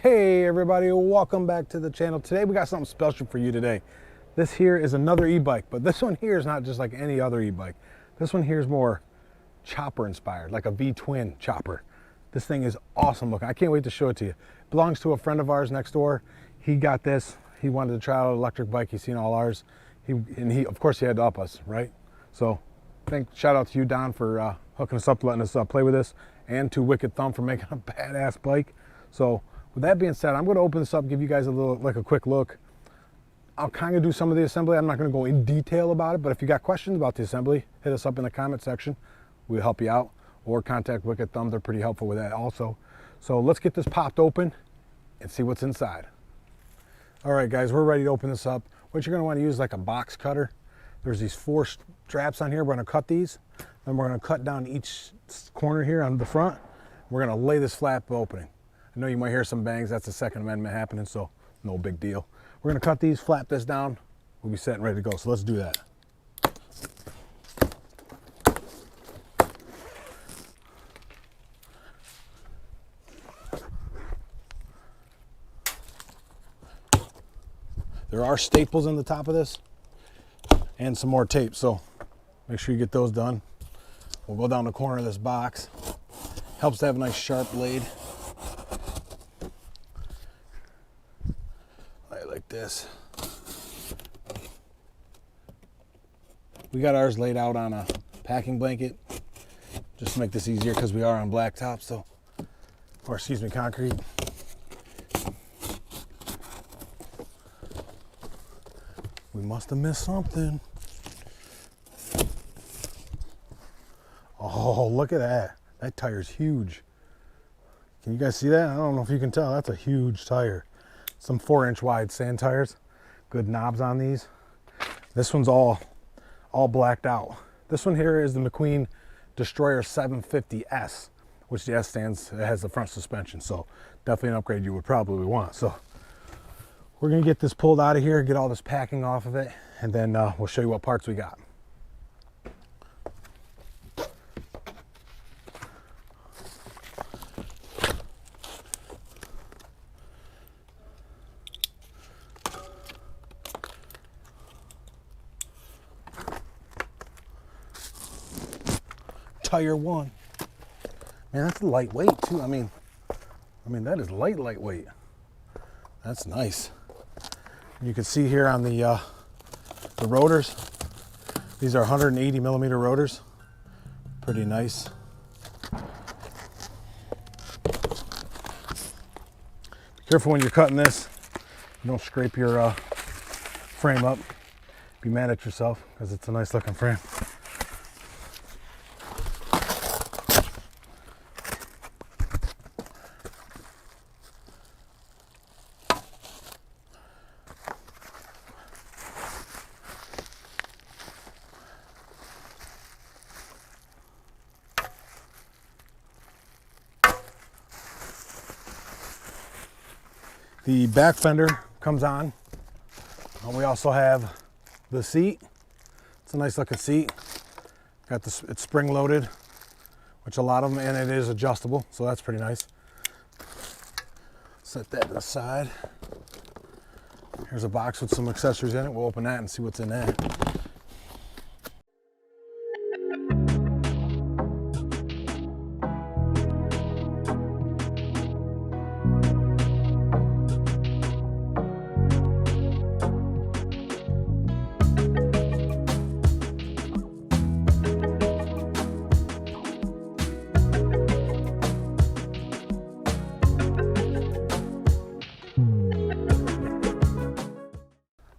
Hey everybody, welcome back to the channel. Today we got something special for you today. This here is another e-bike, but this one here is not just like any other e-bike. This one here is more chopper inspired, like a V-twin chopper. This thing is awesome looking. I can't wait to show it to you. It belongs to a friend of ours next door. He got this. He wanted to try out an electric bike. He's seen all ours. He of course he had to up us, right? So shout out to you, Don, for hooking us up, letting us play with this, and to Wicked Thumb for making a badass bike. So with that being said, I'm going to open this up, give you guys a quick look. I'll kind of do some of the assembly. I'm not going to go in detail about it, but if you got questions about the assembly, hit us up in the comment section. We'll help you out, or contact Wicked Thumb. They're pretty helpful with that also. So let's get this popped open and see what's inside. All right, guys, we're ready to open this up. What you're going to want to use is like a box cutter. There's these 4 straps on here. We're going to cut these. Then we're going to cut down each corner here on the front. We're going to lay this flap opening. I know you might hear some bangs. That's the Second Amendment happening, so no big deal. We're going to cut these, flap this down. We'll be set and ready to go. So let's do that. There are staples in the top of this and some more tape, so make sure you get those done. We'll go down the corner of this box. Helps to have a nice sharp blade. Like this. We got ours laid out on a packing blanket just to make this easier because we are on blacktop, so, or excuse me, concrete. We must have missed something. Oh, look at that. That tire's huge. Can you guys see that? I don't know if you can tell. That's a huge tire. Some 4-inch wide sand tires. Good knobs on these. This one's all blacked out. This one here is the McQueen Destroyer 750S, which the S stands, it has the front suspension, so definitely an upgrade you would probably want. So we're gonna get this pulled out of here, get all this packing off of it, and then we'll show you what parts we got. Tire 1. Man, that's lightweight too. I mean that is lightweight. That's nice. You can see here on the rotors, these are 180 millimeter rotors. Pretty nice. Be careful when you're cutting this. You don't scrape your frame up. Be mad at yourself because it's a nice looking frame. The back fender comes on. We also have the seat. It's a nice looking seat. Got this, it's spring loaded, which a lot of them, and it is adjustable, so that's pretty nice. Set that aside. Here's a box with some accessories in it. We'll open that and see what's in there.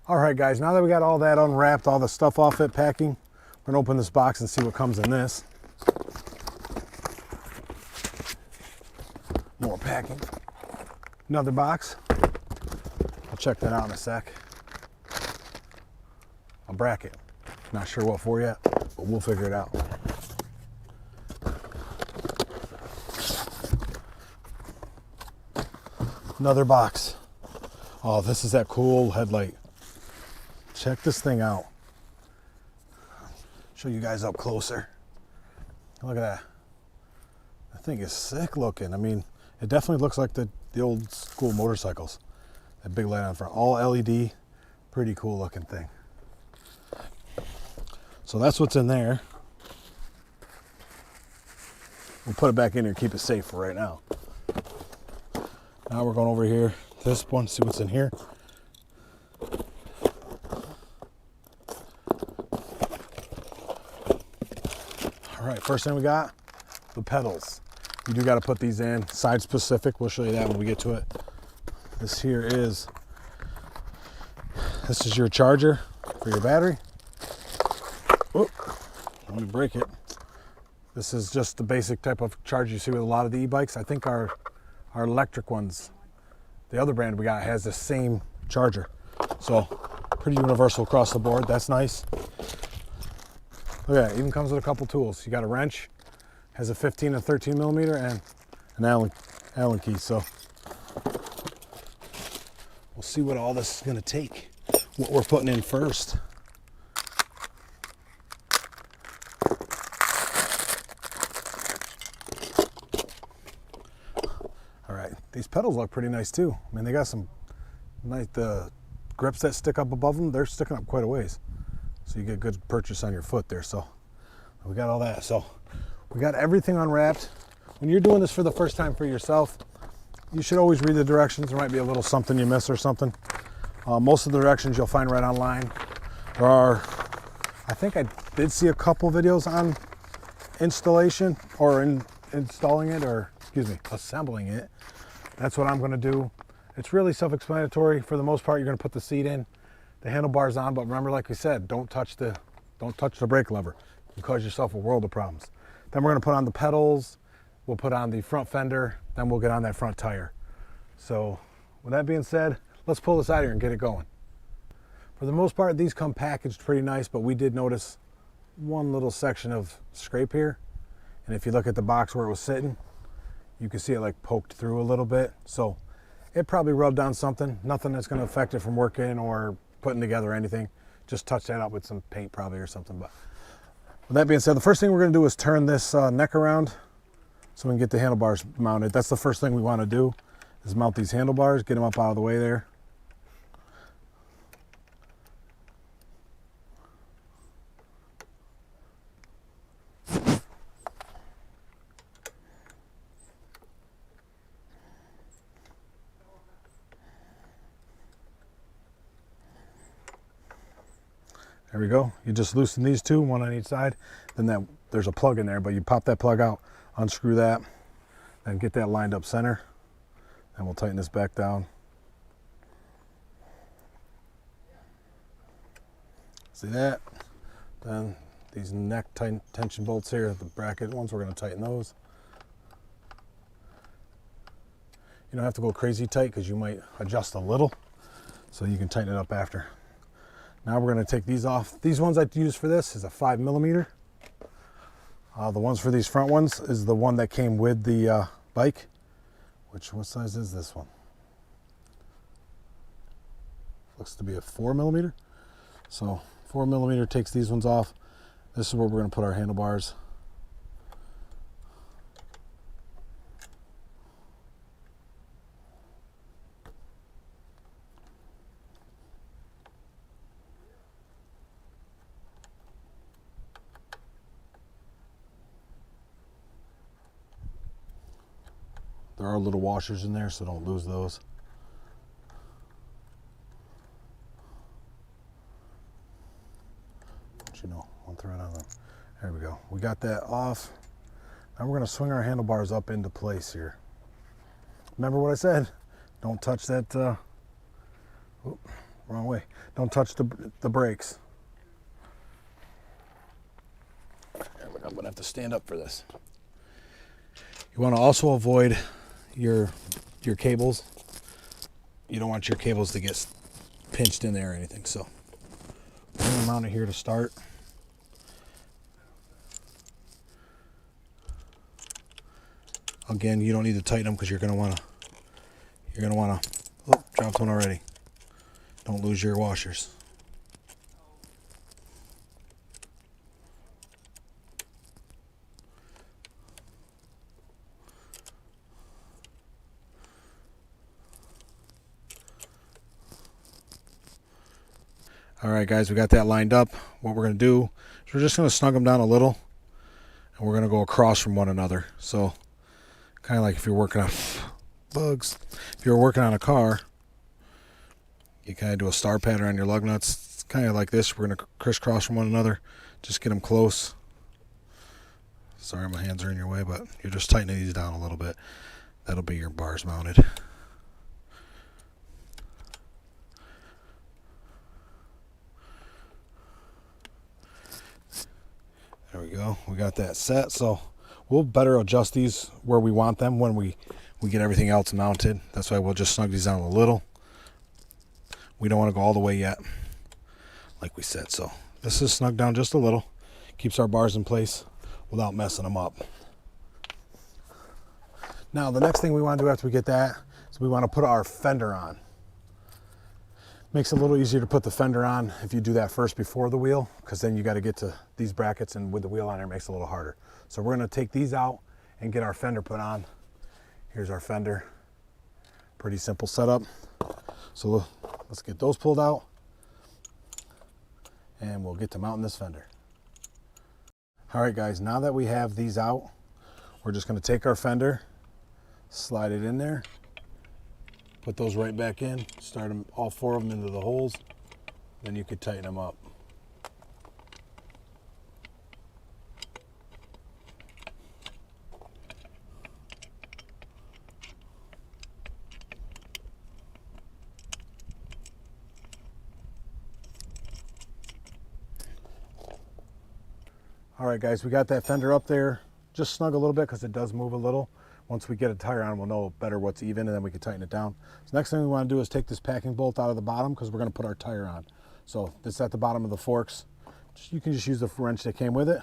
All right, guys, now that we got all that unwrapped, all the stuff off it, packing, we're gonna open this box and see what comes in this. More packing. Another box. I'll check that out in a sec. A bracket. Not sure what for yet, but we'll figure it out. Another box. Oh, this is that cool headlight. Check this thing out. Show you guys up closer. Look at that. That thing is sick looking. I mean, it definitely looks like the the old school motorcycles. That big light on front, all LED, pretty cool looking thing. So that's what's in there. We'll put it back in here, keep it safe for right now. Now we're going over here to this one, see what's in here. All right, first thing we got, the pedals. You do got to put these in, side specific. We'll show you that when we get to it. This is your charger for your battery. Oop, let me break it. This is just the basic type of charger you see with a lot of the e-bikes. I think our electric ones, the other brand we got, has the same charger. So pretty universal across the board. That's nice. Look at that, even comes with a couple tools. You got a wrench, has a 15 and 13 millimeter, and an Allen key. So we'll see what all this is gonna take, what we're putting in first. All right, these pedals look pretty nice too. I mean, they got some nice, the grips that stick up above them, they're sticking up quite a ways. So you get good purchase on your foot there. So we got all that. So we got everything unwrapped. When you're doing this for the first time for yourself, you should always read the directions. There might be a little something you miss or something. Most of the directions you'll find right online. There are, I think I did see a couple videos on installation or installing it, or excuse me, assembling it. That's what I'm gonna do. It's really self-explanatory. For the most part, you're gonna put the seat in, the handlebars on, but remember, like we said, don't touch the brake lever. You cause yourself a world of problems. Then we're gonna put on the pedals, we'll put on the front fender, then we'll get on that front tire. So with that being said, let's pull this out of here and get it going. For the most part, these come packaged pretty nice, but we did notice one little section of scrape here. And if you look at the box where it was sitting, you can see it like poked through a little bit. So it probably rubbed on something. Nothing that's gonna affect it from working or putting together anything. Just touch that up with some paint probably or something. But with that being said, the first thing we're gonna do is turn this neck around so we can get the handlebars mounted. That's the first thing we wanna do, is mount these handlebars, get them up out of the way there. There we go. You just loosen these two, one on each side. Then there's a plug in there, but you pop that plug out, unscrew that, then get that lined up center. And we'll tighten this back down. See that? Then these neck tension bolts here, the bracket ones, we're going to tighten those. You don't have to go crazy tight because you might adjust a little, so you can tighten it up after. Now we're going to take these off. These ones I use for this is a 5 millimeter. The ones for these front ones is the one that came with the bike. What size is this one? Looks to be a 4 millimeter. So 4 millimeter takes these ones off. This is where we're going to put our handlebars. There are little washers in there, so don't lose those. Don't you know, one thread on them. There we go. We got that off. Now we're going to swing our handlebars up into place here. Remember what I said? Don't touch that. Wrong way. Don't touch the brakes. I'm going to have to stand up for this. You want to also avoid your cables. You don't want your cables to get pinched in there or anything. So I'm going to mount it here to start. Again, you don't need to tighten them because you're going to want to. Oh, dropped one already. Don't lose your washers. All right, guys, we got that lined up. What we're going to do is we're just going to snug them down a little, and we're going to go across from one another. So kind of like if you're working on bugs, if you're working on a car, you kind of do a star pattern on your lug nuts. It's kind of like this. We're going to crisscross from one another. Just get them close. Sorry, my hands are in your way, but you're just tightening these down a little bit. That'll be your bars mounted. There we go. We got that set. So we'll better adjust these where we want them when we get everything else mounted. That's why we'll just snug these down a little. We don't want to go all the way yet, like we said. So this is snugged down just a little. Keeps our bars in place without messing them up. Now the next thing we want to do after we get that is we want to put our fender on. Makes it a little easier to put the fender on if you do that first before the wheel, because then you got to get to these brackets, and with the wheel on there it makes it a little harder. So we're going to take these out and get our fender put on. Here's our fender. Pretty simple setup. So let's get those pulled out and we'll get to mounting this fender. All right, guys, now that we have these out, we're just going to take our fender, slide it in there, put those right back in, start them, all four of them into the holes, then you could tighten them up. All right, guys, we got that fender up there. Just snug a little bit because it does move a little. Once we get a tire on, we'll know better what's even, and then we can tighten it down. So next thing we want to do is take this packing bolt out of the bottom, because we're going to put our tire on. So it's at the bottom of the forks. You can just use the wrench that came with it.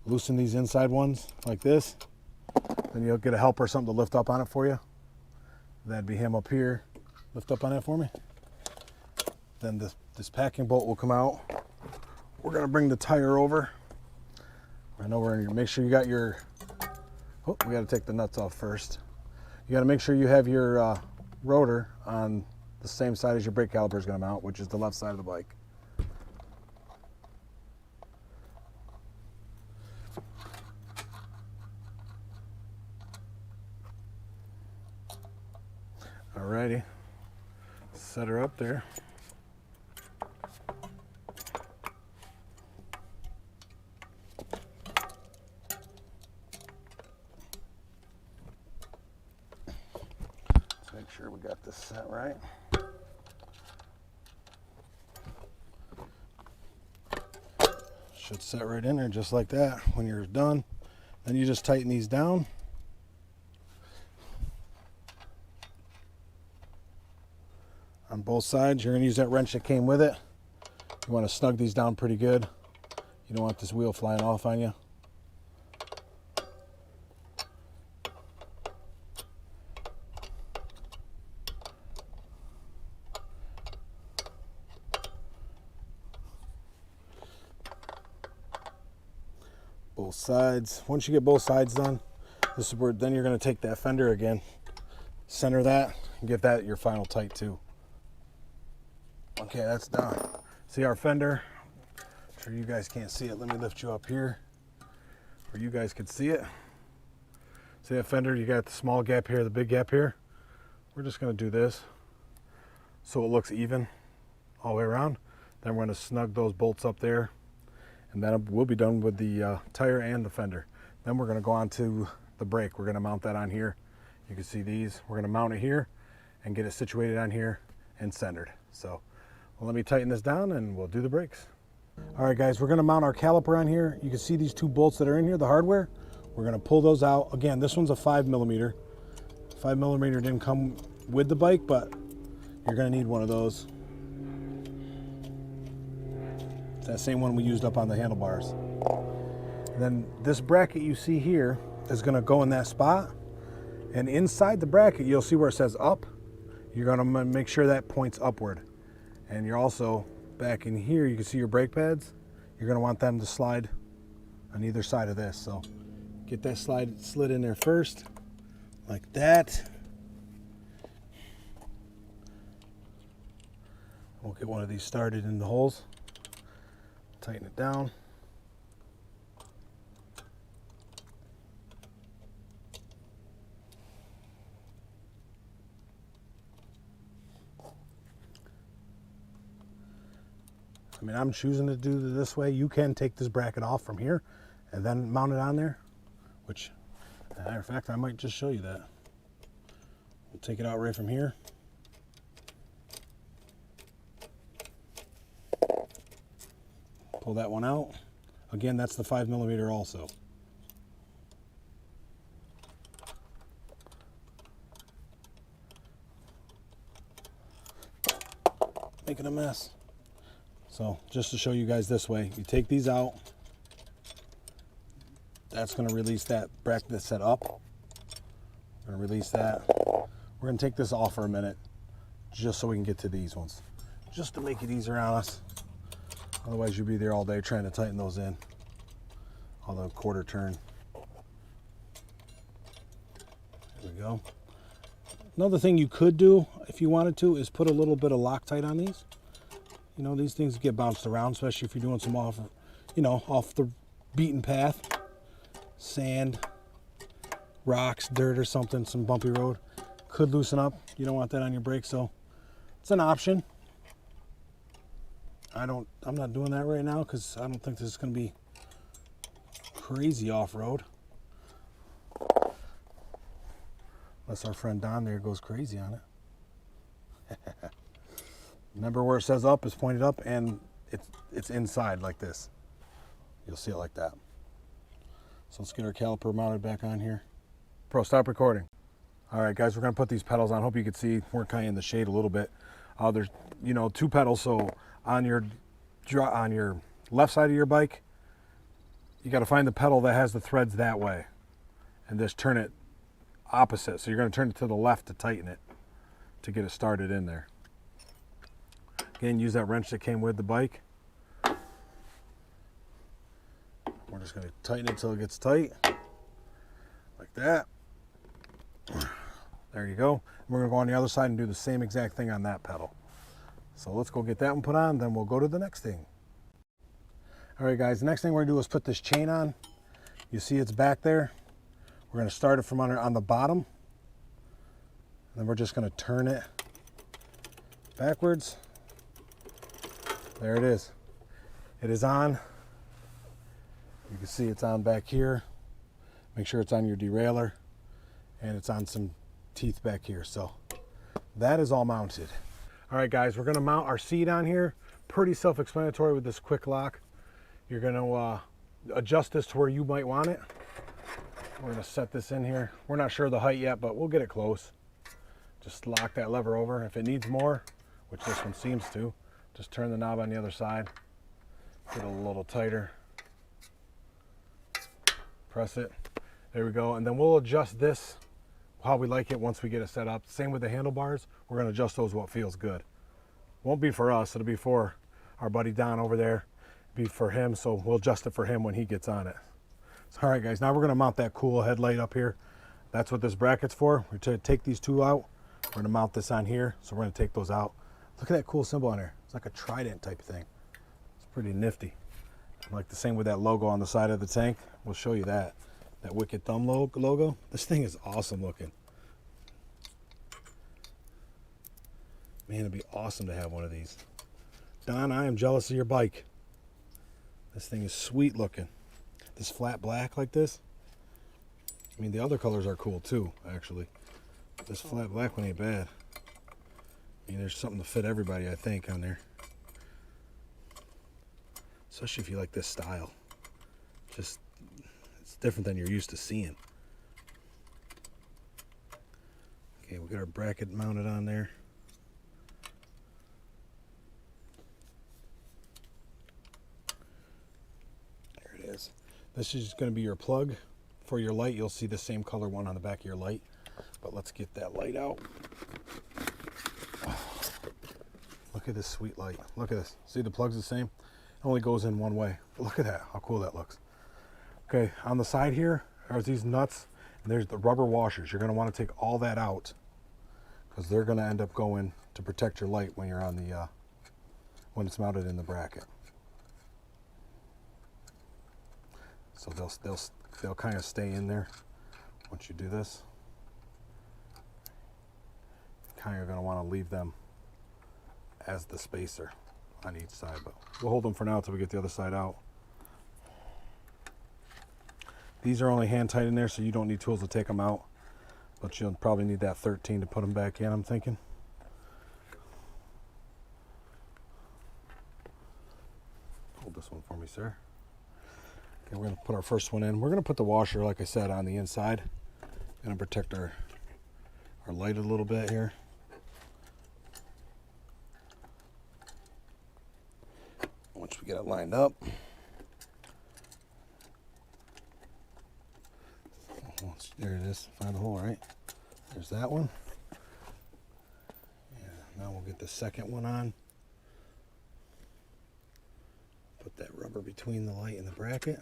Loosen these inside ones like this. Then you'll get a helper or something to lift up on it for you. That'd be him up here. Lift up on that for me. Then this packing bolt will come out. We're going to bring the tire over. I know we're going to make sure you got your, oh, we got to take the nuts off first. You got to make sure you have your rotor on the same side as your brake caliper is going to mount, which is the left side of the bike. Alrighty, set her up there. Make sure we got this set right. Should set right in there just like that. When you're done, then you just tighten these down. On both sides, you're going to use that wrench that came with it. You want to snug these down pretty good. You don't want this wheel flying off on you. Both sides. Once you get both sides done, this is where then you're going to take that fender again, center that, and get that your final tight too. Okay, that's done. See our fender? I'm sure you guys can't see it. Let me lift you up here where you guys can see it. See that fender? You got the small gap here, the big gap here. We're just going to do this so it looks even all the way around. Then we're going to snug those bolts up there. And then we'll be done with the tire and the fender. Then we're going to go on to the brake. We're going to mount that on here. You can see these. We're going to mount it here and get it situated on here and centered. So well, let me tighten this down and we'll do the brakes. All right, guys, we're going to mount our caliper on here. You can see these two bolts that are in here, the hardware. We're going to pull those out. Again, this one's a 5mm. 5mm didn't come with the bike, but you're going to need one of those. It's that same one we used up on the handlebars. And then this bracket you see here is going to go in that spot. And inside the bracket, you'll see where it says up. You're going to make sure that points upward. And you're also back in here, you can see your brake pads. You're going to want them to slide on either side of this. So get that slid in there first, like that. We'll get one of these started in the holes, tighten it down. I mean, I'm choosing to do it this way. You can take this bracket off from here and then mount it on there, which, as a matter of fact, I might just show you that. We'll take it out right from here. Pull that one out. Again, that's the 5mm also. Making a mess. So just to show you guys this way, you take these out. That's going to release that bracket that's set up. We're going to release that. We're going to take this off for a minute just so we can get to these ones. Just to make it easier on us. Otherwise you'll be there all day trying to tighten those in. On the quarter turn. There we go. Another thing you could do if you wanted to is put a little bit of Loctite on these. You know, these things get bounced around, especially if you're doing some off, you know, off the beaten path. Sand, rocks, dirt or something, some bumpy road. Could loosen up. You don't want that on your brakes, so it's an option. I'm not doing that right now because I don't think this is going to be crazy off-road. Unless our friend Don there goes crazy on it. Remember where it says up is pointed up, and it's inside like this. You'll see it like that. So let's get our caliper mounted back on here. Pro, stop recording. All right, guys, we're gonna put these pedals on. Hope you can see we're kind of in the shade a little bit. There's, you know, 2 pedals. So on your left side of your bike, you got to find the pedal that has the threads that way, and just turn it opposite. So you're gonna turn it to the left to tighten it, to get it started in there. Again, use that wrench that came with the bike. We're just going to tighten it until it gets tight, like that. There you go. We're going to go on the other side and do the same exact thing on that pedal. So let's go get that one put on, then we'll go to the next thing. All right, guys, the next thing we're going to do is put this chain on. You see it's back there. We're going to start it from on the bottom. And then we're just going to turn it backwards. There it is. It is on. You can see it's on back here. Make sure it's on your derailleur, and it's on some teeth back here. So that is all mounted. All right, guys, we're going to mount our seat on here. Pretty self-explanatory with this quick lock. You're going to adjust this to where you might want it. We're going to set this in here. We're not sure of the height yet, but we'll get it close. Just lock that lever over. If it needs more, which this one seems to, just turn the knob on the other side. Get it a little tighter. Press it. There we go. And then we'll adjust this how we like it once we get it set up. Same with the handlebars. We're going to adjust those what feels good. Won't be for us. It'll be for our buddy Don over there. Be for him. So we'll adjust it for him when he gets on it. So, all right, guys. Now we're going to mount that cool headlight up here. That's what this bracket's for. We're going to take these 2 out. We're going to mount this on here. So we're going to take those out. Look at that cool symbol on there. It's like a trident type thing. It's pretty nifty. Like the same with that logo on the side of the tank. We'll show you that. That Wicked Thumb logo. This thing is awesome looking. Man, it'd be awesome to have one of these. Don, I am jealous of your bike. This thing is sweet looking. This flat black like this. I mean, the other colors are cool too, actually. This flat black one ain't bad. I mean, there's something to fit everybody, I think, on there. Especially if you like this style. Just, it's different than you're used to seeing. Okay, we'll get our bracket mounted on there. There it is. This is going to be your plug for your light. You'll see the same color one on the back of your light. But let's get that light out. Look at this sweet light. Look at this. See, the plug's the same. It only goes in one way. But look at that, how cool that looks. Okay, on the side here, there's these nuts, and there's the rubber washers. You're gonna wanna take all that out because they're gonna end up going to protect your light when you're on the when it's mounted in the bracket. So they'll kind of stay in there once you do this. Kind of going to want to leave them as the spacer on each side, but we'll hold them for now until we get the other side out. These are only hand tight in there, so you don't need tools to take them out, but you'll probably need that 13 to put them back in, I'm thinking. Hold this one for me, sir. Okay, we're going to put our first one in. We're going to put the washer, like I said, on the inside. Going to protect our light a little bit here. Once we get it lined up. There it is. Find the hole, right? There's that one. Yeah, now we'll get the second one on. Put that rubber between the light and the bracket.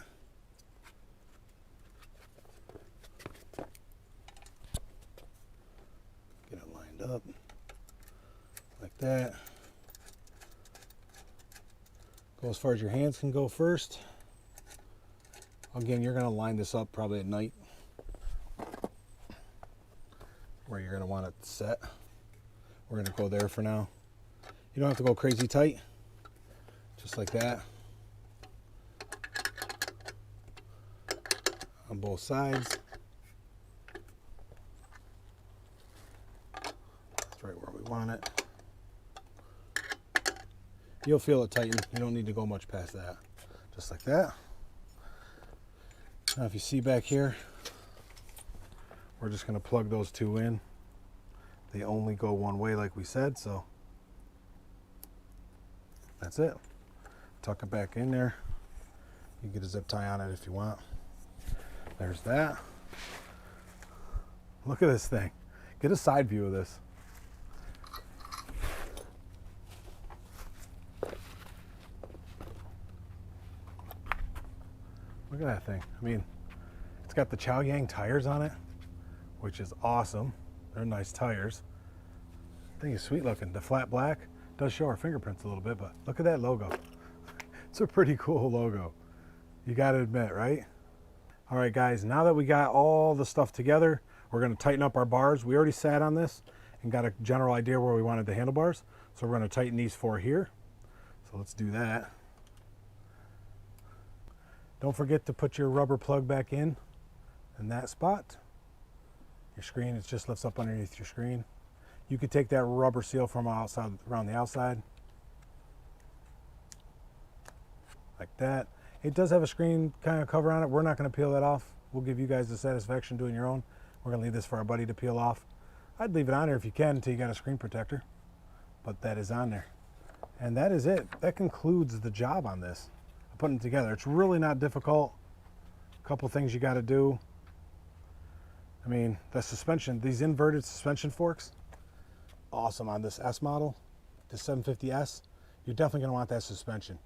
Get it lined up like that. Go as far as your hands can go first. Again, you're going to line this up probably at night where you're going to want it set. We're going to go there for now. You don't have to go crazy tight, just like that. On both sides. That's right where we want it. You'll feel it tighten. You don't need to go much past that. Just like that. Now if you see back here, we're just going to plug those two in. They only go one way like we said, so that's it. Tuck it back in there. You can get a zip tie on it if you want. There's that. Look at this thing. Get a side view of this. Look at that thing. I mean, it's got the Chow Yang tires on it, which is awesome. They're nice tires. I think it's sweet looking. The flat black does show our fingerprints a little bit, but look at that logo. It's a pretty cool logo. You got to admit, right? All right, guys, now that we got all the stuff together, we're going to tighten up our bars. We already sat on this and got a general idea where we wanted the handlebars. So we're going to tighten these four here. So let's do that. Don't forget to put your rubber plug back in that spot. Your screen, it just lifts up underneath your screen. You could take that rubber seal from outside, around the outside. Like that. It does have a screen kind of cover on it. We're not going to peel that off. We'll give you guys the satisfaction doing your own. We're going to leave this for our buddy to peel off. I'd leave it on there if you can until you got a screen protector. But that is on there. And that is it. That concludes the job on this. Putting it together. It's really not difficult. A couple things you got to do. I mean, the suspension, these inverted suspension forks, awesome on this S model, the 750S. You're definitely going to want that suspension.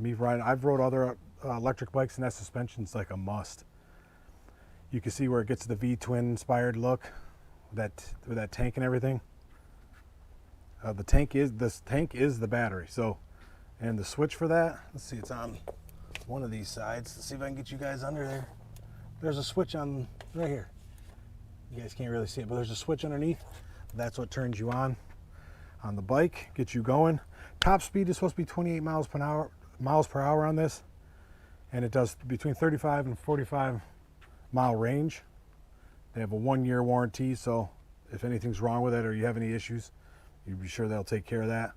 I've rode other electric bikes, and that suspension's like a must. You can see where it gets the V-twin inspired look with that tank and everything. This tank is the battery. So, and the switch for that, let's see, it's on one of these sides. Let's see if I can get you guys under there. There's a switch on right here. You guys can't really see it, but there's a switch underneath. That's what turns you on the bike, gets you going. Top speed is supposed to be 28 miles per hour on this, and it does between 35 and 45 mile range. They have a 1-year warranty, so if anything's wrong with it or you have any issues, you'd be sure they'll take care of that.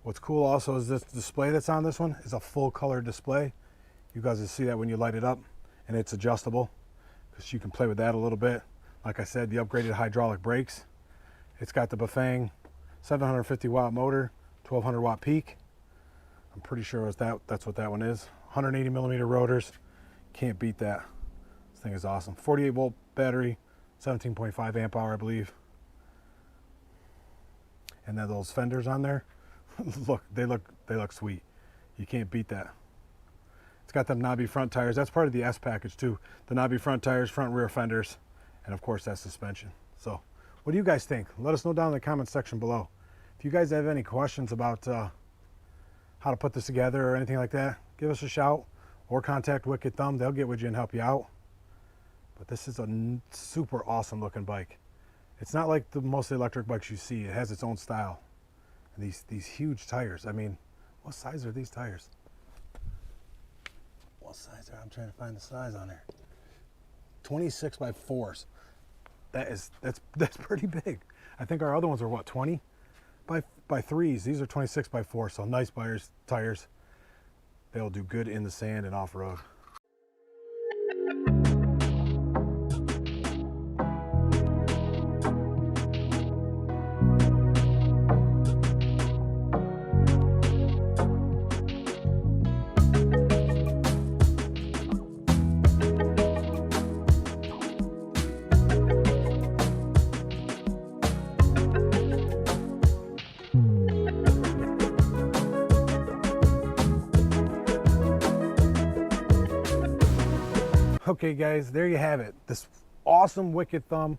What's cool also is this display that's on this one is a full color display. You guys will see that when you light it up, and it's adjustable because you can play with that a little bit. Like I said, the upgraded hydraulic brakes. It's got the Bafang 750 watt motor, 1200 watt peak. I'm pretty sure that's what that one is. 180 millimeter rotors. Can't beat that. This thing is awesome. 48 volt battery, 17.5 amp hour, I believe. And then those fenders on there, they look sweet. You can't beat that. It's got them knobby front tires. That's part of the S package too. The knobby front tires, front rear fenders, and of course that suspension. So what do you guys think? Let us know down in the comments section below. If you guys have any questions about how to put this together or anything like that, give us a shout or contact Wicked Thumb. They'll get with you and help you out. But this is a super awesome looking bike. It's not like the most electric bikes you see. It has its own style. And these huge tires. I mean, what size are these tires? What size are, I'm trying to find the size on there. 26 by 4s. That's pretty big. I think our other ones are what, 20 by 3s. These are 26 by 4, so nice tires. They'll do good in the sand and off-road. Okay guys, there you have it. This awesome Wicked Thumb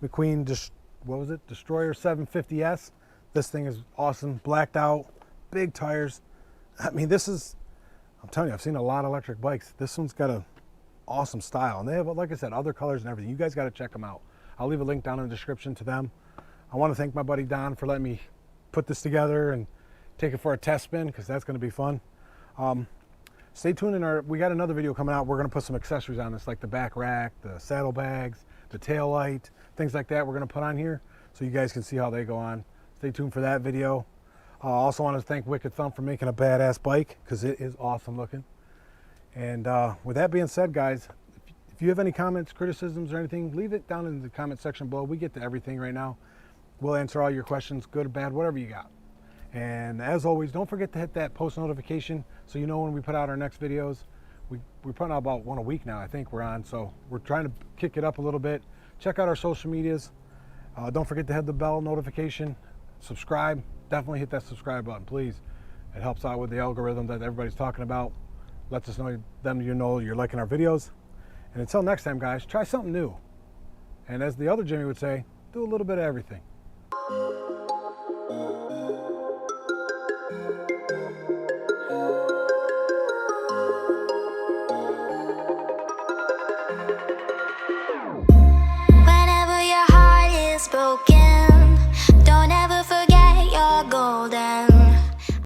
McQueen, what was it? Destroyer 750S. This thing is awesome, blacked out, big tires. I mean, I'm telling you, I've seen a lot of electric bikes. This one's got a awesome style. And they have, like I said, other colors and everything. You guys got to check them out. I'll leave a link down in the description to them. I want to thank my buddy Don for letting me put this together and take it for a test spin, because that's going to be fun. Stay tuned. We got another video coming out. We're going to put some accessories on this, like the back rack, the saddlebags, the tail light, things like that we're going to put on here so you guys can see how they go on. Stay tuned for that video. I also want to thank Wicked Thumb for making a badass bike, because it is awesome looking. And with that being said, guys, if you have any comments, criticisms, or anything, leave it down in the comment section below. We get to everything right now. We'll answer all your questions, good or bad, whatever you got. And as always, don't forget to hit that post notification so you know when we put out our next videos. We're putting out about one a week now, I think we're on. So we're trying to kick it up a little bit. Check out our social medias. Don't forget to hit the bell notification. Subscribe. Definitely hit that subscribe button, please. It helps out with the algorithm that everybody's talking about. Lets us know, you know you're liking our videos. And until next time, guys, try something new. And as the other Jimmy would say, do a little bit of everything.